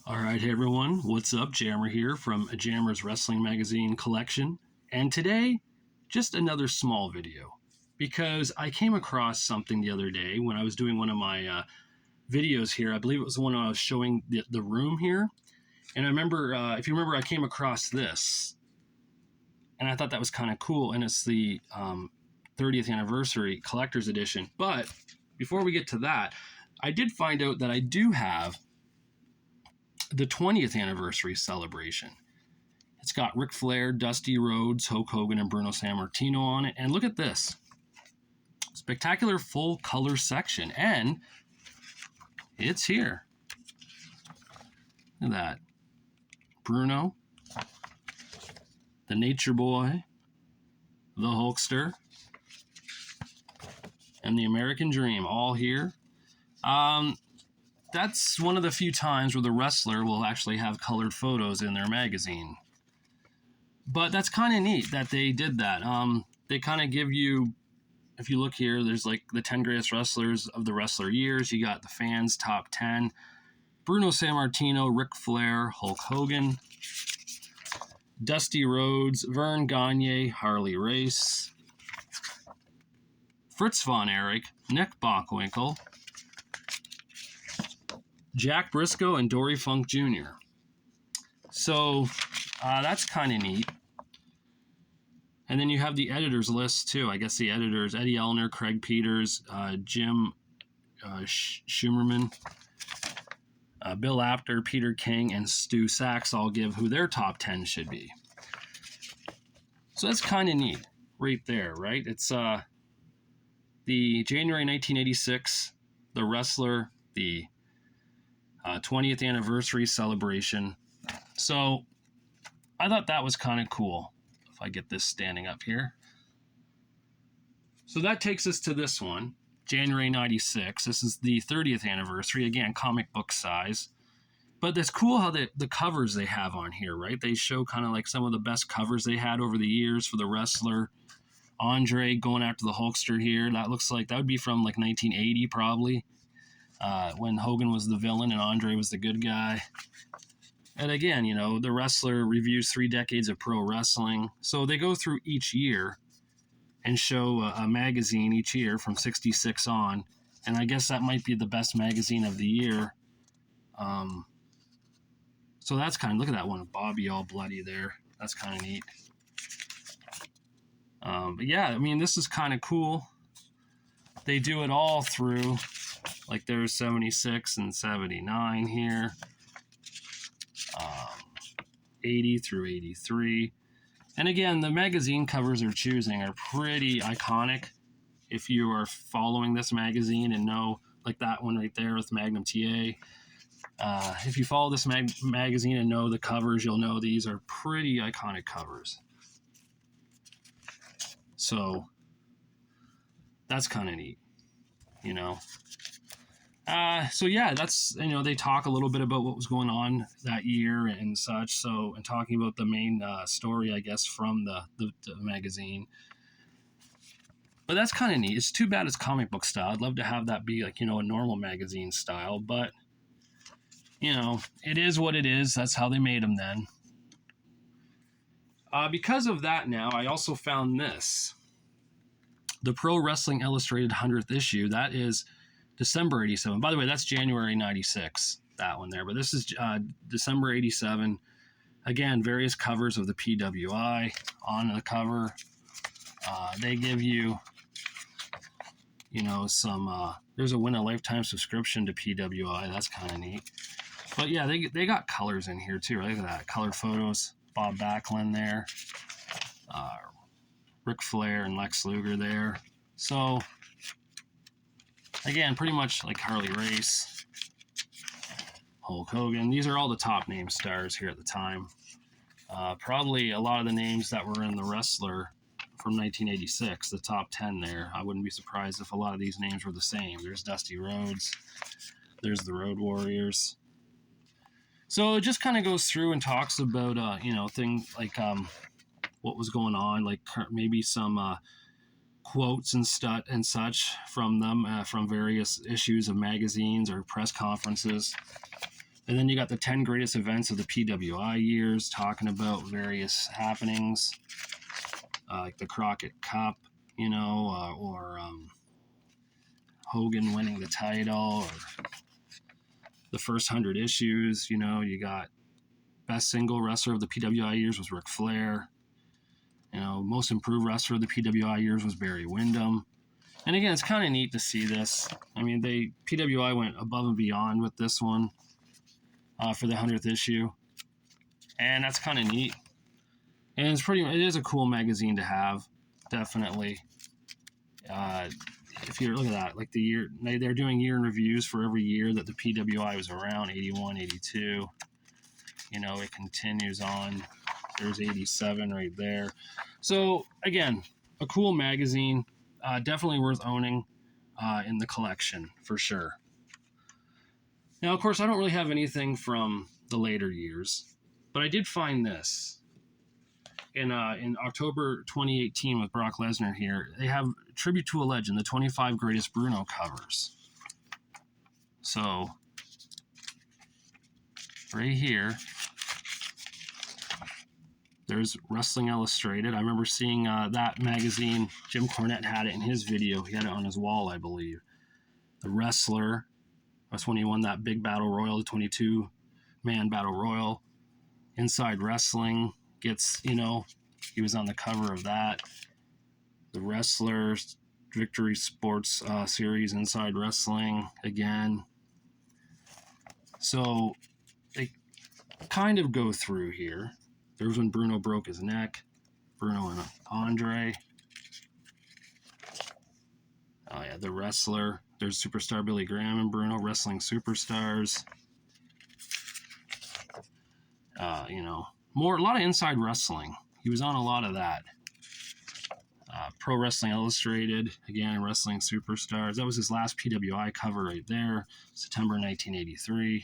All right, hey everyone, what's up? Jammer here from Jammer's Wrestling Magazine collection. And today, just another small video because I came across something the other day when I was doing one of my videos here. I believe it was the one when I was showing the room here. And I remember, if you remember, I came across this and I thought that was kind of cool. And it's the 30th anniversary collector's edition. But before we get to that, I did find out that I do have the 20th anniversary celebration. It's got Ric Flair, Dusty Rhodes, Hulk Hogan, and Bruno Sammartino on it. And look at this. Spectacular full color section. And it's here. Look at that. Bruno, the Nature Boy, the Hulkster, and the American Dream all here. That's one of the few times where the wrestler will actually have colored photos in their magazine. But that's kind of neat that they did that. They kind of give you, if you look here, there's like the 10 greatest wrestlers of the wrestler years. You got the fans' top 10. Bruno Sammartino, Ric Flair, Hulk Hogan, Dusty Rhodes, Vern Gagne, Harley Race, Fritz von Erich, Nick Bockwinkel, Jack Briscoe, and Dory Funk Jr. So that's kind of neat. And then you have the editors list too. I guess the editors, Eddie Elner, Craig Peters, Jim Schumerman, Bill Apter, Peter King, and Stu Sachs all give who their top 10 should be. So that's kind of neat right there, right? It's the January 1986, the wrestler, the 20th anniversary celebration. So I thought that was kind of cool. If I get this standing up here. So that takes us to this one, January 96. This is the 30th anniversary. Again, comic book size. But it's cool how the covers they have on here, right? They show kind of like some of the best covers they had over the years for the wrestler. Andre going after the Hulkster here. That looks like that would be from like 1980 probably. When Hogan was the villain and Andre was the good guy. And again, you know, the wrestler reviews 3 decades of pro wrestling. So they go through each year and show a magazine each year from 66 on. And I guess that might be the best magazine of the year. So that's kind of, look at that one, Bobby all bloody there. That's kind of neat. But yeah, I mean, this is kind of cool. They do it all through. Like there's 76 and 79 here, 80 through 83. And again, the magazine covers they're choosing are pretty iconic. If you are following this magazine and know, like that one right there with Magnum TA. If you follow this magazine and know the covers, you'll know these are pretty iconic covers. So that's kind of neat, you know. So yeah, that's, you know, they talk a little bit about what was going on that year and such. So, and talking about the main story, I guess, from the magazine. But that's kind of neat. It's too bad it's comic book style. I'd love to have that be like, you know, a normal magazine style. But, you know, it is what it is. That's how they made them then. Because of that now, I also found this. The Pro Wrestling Illustrated 100th issue. That is December 87. By the way, that's January 96, that one there. But this is December 87. Again, various covers of the PWI on the cover. They give you, you know, some, there's a win a lifetime subscription to PWI. That's kind of neat. But yeah, they got colors in here too. Look at that. Color photos. Bob Backlund there. Ric Flair and Lex Luger there. So, again, pretty much like Harley Race, Hulk Hogan. These are all the top name stars here at the time. Probably a lot of the names that were in the wrestler from 1986, the top 10 there. I wouldn't be surprised if a lot of these names were the same. There's Dusty Rhodes. There's the Road Warriors. So it just kind of goes through and talks about, you know, things like what was going on, like maybe some quotes and such from them, from various issues of magazines or press conferences. And then you got the 10 greatest events of the PWI years, talking about various happenings, like the Crockett Cup, or Hogan winning the title, or the first 100 issues. You got best single wrestler of the PWI years was Ric Flair. Most improved wrestler of the PWI years was Barry Windham. And again, it's kind of neat to see this. I mean, PWI went above and beyond with this one for the 100th issue, and that's kind of neat. And it is a cool magazine to have, definitely. If you look at that, like they're doing year in reviews for every year that the PWI was around, 81, 82. It continues on. There's 87 right there. So again, a cool magazine, definitely worth owning in the collection for sure. Now, of course, I don't really have anything from the later years, but I did find this. In October 2018 with Brock Lesnar here, they have Tribute to a Legend, the 25 greatest Bruno covers. So, right here, there's Wrestling Illustrated. I remember seeing that magazine. Jim Cornette had it in his video. He had it on his wall, I believe. The Wrestler. That's when he won that big battle royal, the 22-man battle royal. Inside Wrestling gets, he was on the cover of that. The Wrestlers, Victory Sports Series, Inside Wrestling again. So they kind of go through here. There's when Bruno broke his neck. Bruno and Andre. Oh yeah, The Wrestler. There's Superstar Billy Graham and Bruno, Wrestling Superstars. A lot of Inside Wrestling. He was on a lot of that. Pro Wrestling Illustrated, again, Wrestling Superstars. That was his last PWI cover right there, September 1983.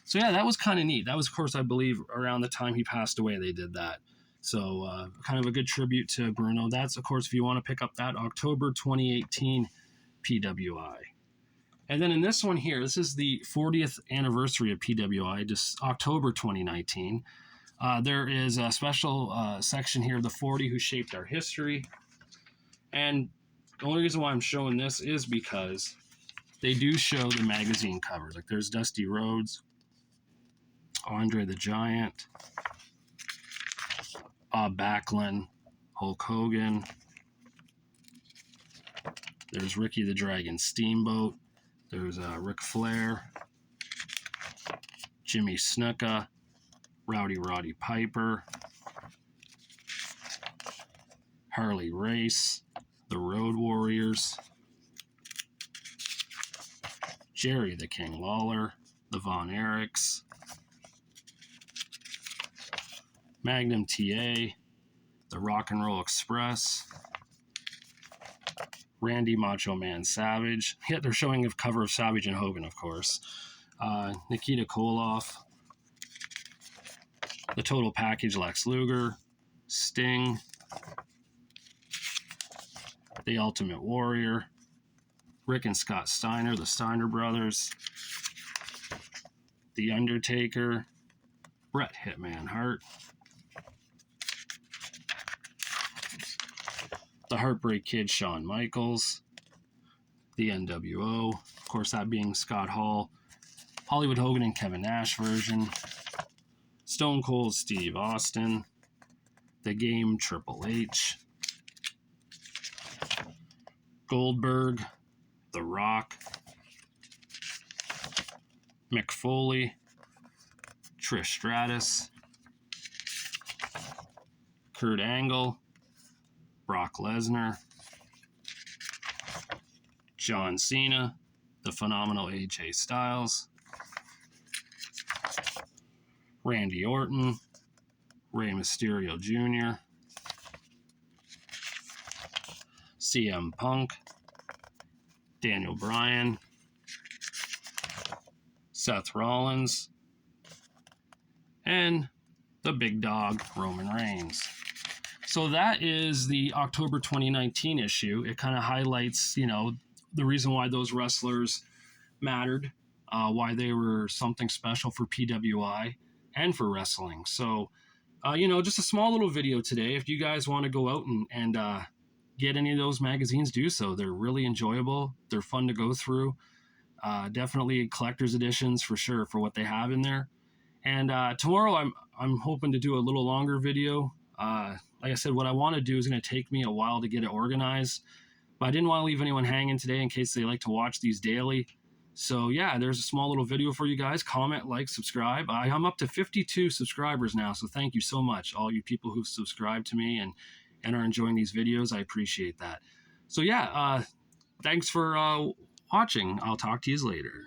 So yeah, that was kind of neat. That was, of course, I believe around the time he passed away they did that. So kind of a good tribute to Bruno. That's, of course, if you want to pick up that October 2018 PWI. And then in this one here, this is the 40th anniversary of PWI, just October 2019. There is a special section here, the 40 who shaped our history. And the only reason why I'm showing this is because they do show the magazine covers. Like there's Dusty Rhodes, Andre the Giant, Bob Backlund, Hulk Hogan. There's Ricky the Dragon Steamboat. There's Ric Flair, Jimmy Snuka, Rowdy Roddy Piper, Harley Race, the Road Warriors, Jerry the King Lawler, the Von Erichs, Magnum TA, the Rock and Roll Express, Randy Macho Man Savage. Yeah, they're showing a cover of Savage and Hogan, of course. Nikita Koloff, the Total Package Lex Luger, Sting, the Ultimate Warrior, Rick and Scott Steiner, the Steiner Brothers, The Undertaker, Bret Hitman Hart, the Heartbreak Kid Shawn Michaels, the NWO, of course that being Scott Hall, Hollywood Hogan and Kevin Nash version, Stone Cold Steve Austin, The Game Triple H, Goldberg, The Rock, Mick Foley, Trish Stratus, Kurt Angle, Brock Lesnar, John Cena, the phenomenal AJ Styles, Randy Orton, Rey Mysterio Jr., CM Punk, Daniel Bryan, Seth Rollins, and the big dog, Roman Reigns. So that is the October 2019 issue. It kind of highlights, the reason why those wrestlers mattered why they were something special for PWI and for wrestling. So, just a small little video today. If you guys want to go out and get any of those magazines, do so. They're really enjoyable. They're fun to go through. Definitely collector's editions for sure for what they have in there. And tomorrow I'm hoping to do a little longer video. Like I said, what I want to do is going to take me a while to get it organized, but I didn't want to leave anyone hanging today in case they like to watch these daily. So yeah, there's a small little video for you guys. Comment, like, subscribe. I'm up to 52 subscribers now, so thank you so much, all you people who've subscribed to me and are enjoying these videos. I appreciate that. So yeah, thanks for watching. I'll talk to you later.